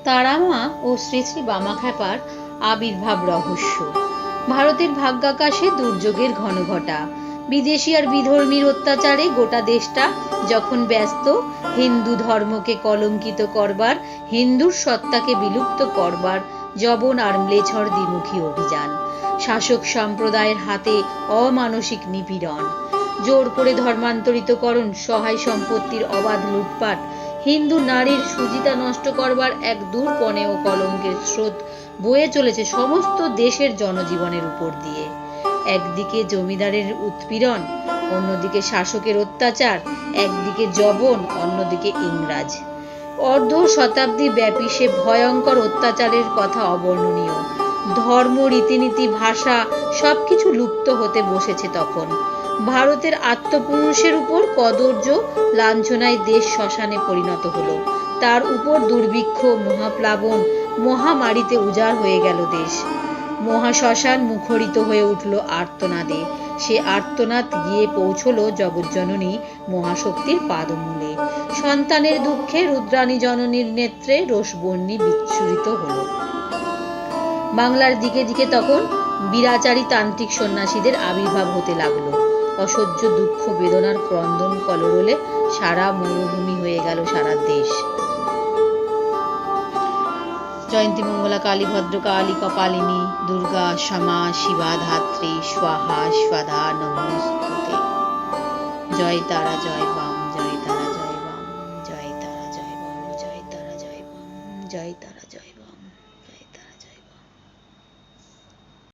তারামা ও শ্রী শ্রী বামাখ্যাপার আবির্ভাব রহস্য। ভারতের ভাগ্যাকাশে দুর্যোগের ঘনঘটা। বিদেশি আর বিধর্মীর অত্যাচারে গোটা দেশটা যখন ব্যস্ত হিন্দু ধর্মকে কলঙ্কিত করবার, হিন্দুর সত্তাকে বিলুপ্ত করবার জবন আর ম্লেচ্ছর দ্বিমুখী অভিযান, শাসক সম্প্রদায়ের হাতে অমানসিক নিপীড়ন, জোর করে ধর্মান্তরিতকরণ, সহায় সম্পত্তির অবাধ লুটপাট, হিন্দু নারীর সুচিতা নষ্ট করবার এক দূরপণে ও কলঙ্কের স্রোত বয়ে চলেছে সমস্ত দেশের জনজীবনের উপর দিয়ে। একদিকে জমিদারের উৎপীড়ন, অন্যদিকে শাসকের অত্যাচার, একদিকে জবন, অন্যদিকে ইংরাজ। অর্ধ শতাব্দী ব্যাপী সে ভয়ঙ্কর অত্যাচারের কথা অবর্ণনীয়। ধর্ম, রীতিনীতি, ভাষা সবকিছু লুপ্ত হতে বসেছে তখন। ভারতের আত্মপুরুষের উপর কদর্য লাঞ্ছনায় দেশ শ্মশানে পরিণত হলো। তার উপর দুর্ভিক্ষ, মহাপ্লাবন, মহামারীতে উজাড় হয়ে গেল দেশ। মহাশ্মশান মুখরিত হয়ে উঠল আর্তনাদে। সে আর্তনাদ গিয়ে পৌঁছল জগজ্জননী মহাশক্তির পাদমূলে। সন্তানের দুঃখে রুদ্রাণী জননীর নেত্রে রোষবহ্নি বিচ্ছুরিত হল। বাংলার দিকে দিকে তখন বীরাচারী তান্ত্রিক সন্ন্যাসীদের আবির্ভাব হতে লাগলো। অসহ্য দুঃখ বেদনার ক্রন্দন কলরলে সারা মরুভূমি হয়ে গেল সারা দেশ। জয়ন্তী মঙ্গলা কালী ভদ্রকালী কপালিনী দুর্গা ক্ষমা শিবা ধাত্রী স্বাহা স্বাধা নমস্তুতে। জয় তারা জয় বাম, জয় তারা জয় বাম, জয় তারা জয় বাম, জয় তারা জয় বাম, জয় তারা।